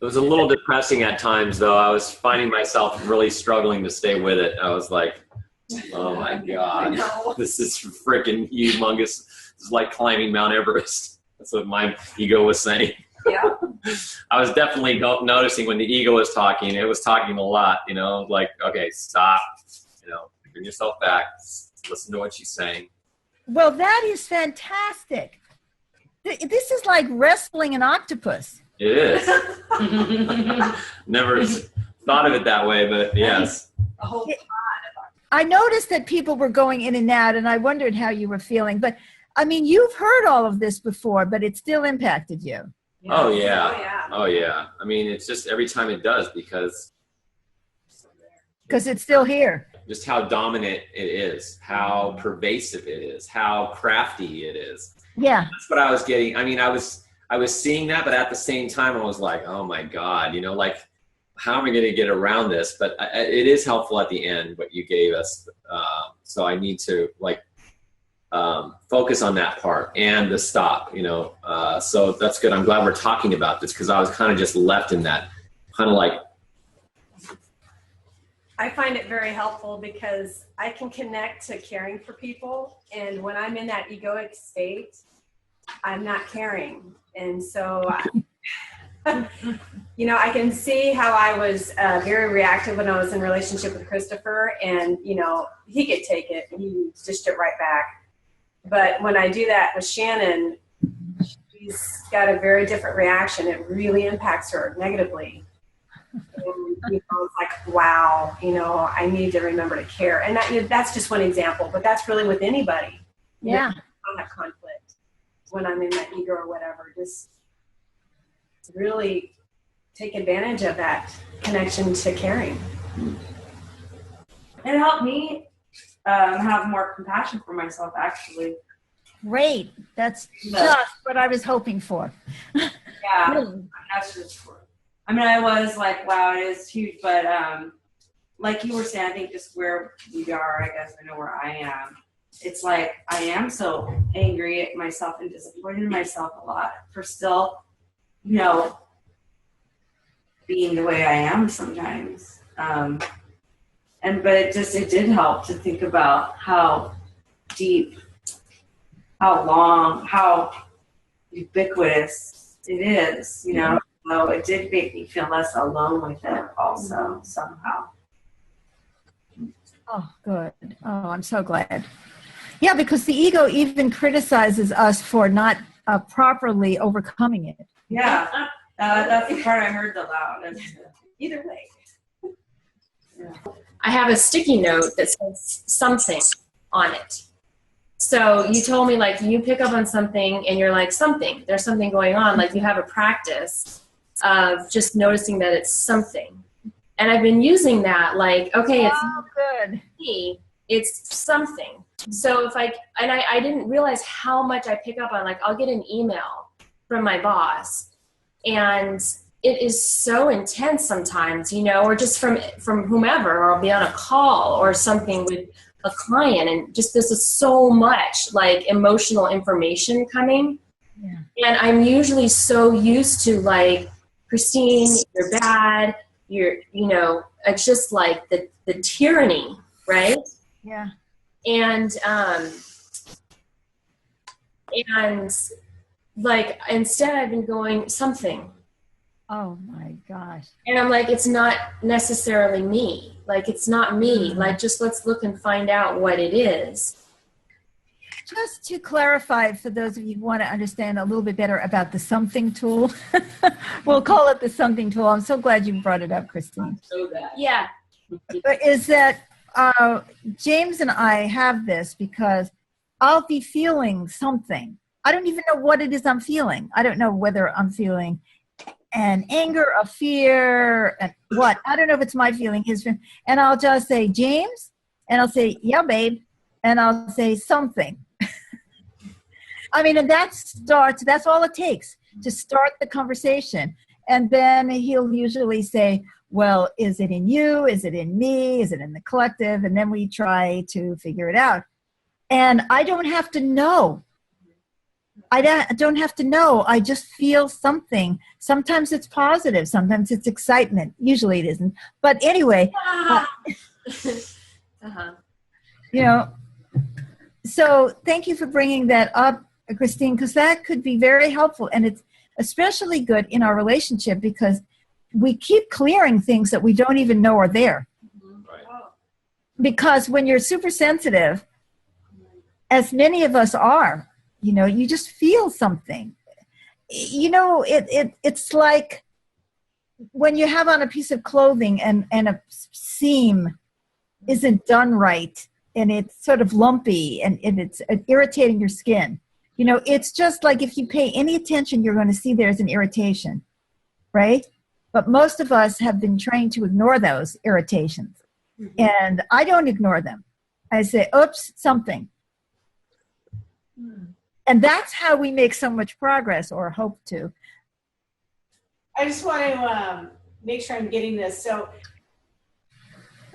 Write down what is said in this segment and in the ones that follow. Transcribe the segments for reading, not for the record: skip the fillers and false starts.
It was a little depressing at times, though. I was finding myself really struggling to stay with it. I was like, oh my God, this is freaking humongous. It's like climbing Mount Everest. That's what my ego was saying. Yeah. I was definitely noticing when the ego was talking, it was talking a lot, like, okay, stop, bring yourself back, listen to what she's saying. Well, that is fantastic. This is like wrestling an octopus. It is. Never thought of it that way, but yes. A whole lot of I noticed that people were going in and out, and I wondered how you were feeling. But, I mean, you've heard all of this before, but it still impacted you. Yeah. Oh, yeah. Oh, yeah. Oh, yeah. I mean, it's just every time it does because it's still here. Just how dominant it is, how pervasive it is, how crafty it is. Yeah. That's what I was getting. I mean, I was seeing that, but at the same time, I was like, oh, my God, like, how am I going to get around this? But it is helpful at the end, what you gave us. So I need to, focus on that part and the stop, so that's good. I'm glad we're talking about this because I was kind of just left in that kind of like. I find it very helpful because I can connect to caring for people. And when I'm in that egoic state, I'm not caring. And so, I can see how I was very reactive when I was in a relationship with Christopher. And, he could take it and he dished it right back. But when I do that with Shannon, she's got a very different reaction. It really impacts her negatively. And, it's like, wow, I need to remember to care. And that's just one example, but that's really with anybody. Yeah. On that conflict, when I'm in that ego or whatever, just really take advantage of that connection to caring. It helped me have more compassion for myself, actually. Great. That's just what I was hoping for. Yeah, that's just for. I mean, I was like, wow, it is huge, but like you were saying, I think just where we are, I guess I know where I am. It's like I am so angry at myself and disappointed in myself a lot for still, being the way I am sometimes. But it did help to think about how deep, how long, how ubiquitous it is, So it did make me feel less alone with it also, somehow. Oh, good. Oh, I'm so glad. Yeah, because the ego even criticizes us for not properly overcoming it. Yeah, that's the part I heard the loudest. Either way. Yeah. I have a sticky note that says something on it. So you told me, you pick up on something and you're like, there's something going on. Like you have a practice of just noticing that it's something. And I've been using that okay, it's good. Me, it's something. So I didn't realize how much I pick up on, I'll get an email from my boss and it is so intense sometimes, or just from whomever, or I'll be on a call or something with a client and just this is so much emotional information coming. Yeah. And I'm usually so used to Christine, you're bad, it's just the tyranny, right? Yeah. And instead I've been going something. Oh my gosh. And I'm it's not necessarily me. It's not me. Just let's look and find out what it is. Just to clarify, for those of you who want to understand a little bit better about the something tool, we'll call it the something tool. I'm so glad you brought it up, Christine. Yeah. Is that James and I have this because I'll be feeling something. I don't even know what it is I'm feeling. I don't know whether I'm feeling an anger, a fear, and what. I don't know if it's my feeling, his feeling. And I'll just say, James, and I'll say, yeah, babe. And I'll say something. I mean, and that's all it takes to start the conversation. And then he'll usually say, well, is it in you? Is it in me? Is it in the collective? And then we try to figure it out. And I don't have to know don't have to know. I just feel something. Sometimes it's positive. Sometimes it's excitement. Usually it isn't. But anyway, you know, so thank you for bringing that up, Christine, because that could be very helpful. And it's especially good in our relationship because we keep clearing things that we don't even know are there. Right. Because when you're super sensitive, as many of us are, you know, you just feel something. You know, it's like when you have on a piece of clothing and a seam isn't done right and it's sort of lumpy and it's irritating your skin. You know, it's just like if you pay any attention, you're going to see there's an irritation, right? But most of us have been trained to ignore those irritations. Mm-hmm. And I don't ignore them. I say, oops, something. And that's how we make so much progress, or hope to. I just want to make sure I'm getting this. So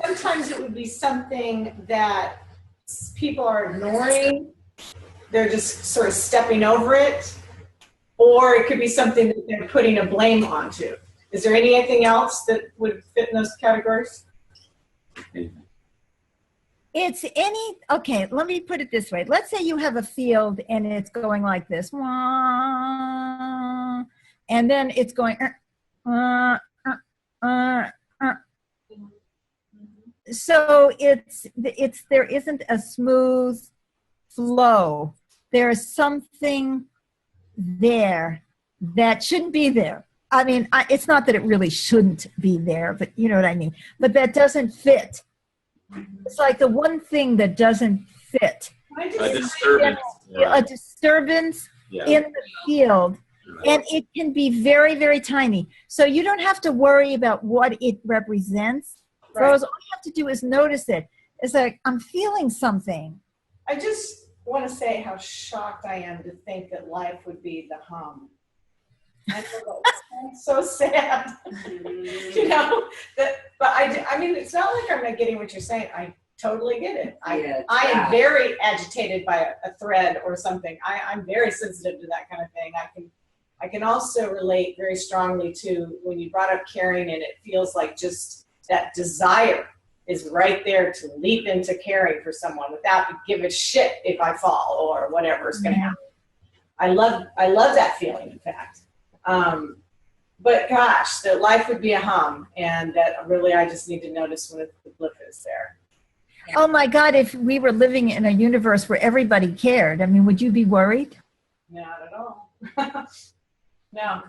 sometimes it would be something that people are ignoring. They're just sort of stepping over it. Or it could be something that they're putting a blame onto. Is there anything else that would fit in those categories? It's okay, let me put it this way. Let's say you have a field and it's going like this. And then it's going. So there isn't a smooth flow. There's something there that shouldn't be there. I mean, it's not that it really shouldn't be there, but you know what I mean. But that doesn't fit. It's like the one thing that doesn't fit. A disturbance. A disturbance in the field. And it can be very, very tiny. So you don't have to worry about what it represents. Right. Rose, all you have to do is notice it. It's like, I'm feeling something. I just want to say how shocked I am to think that life would be the hum. I know that's so sad. You know, but I mean, it's not like I'm not getting what you're saying. I totally get it. I am very agitated by a thread or something. I'm very sensitive to that kind of thing. I can also relate very strongly to when you brought up caring, and it feels like just that desire is right there to leap into caring for someone without give a shit if I fall or whatever is going to happen. I love that feeling, in fact. But gosh, that life would be a hum, and that really I just need to notice when the blip is there. Oh my God, if we were living in a universe where everybody cared, I mean, would you be worried? Not at all. No.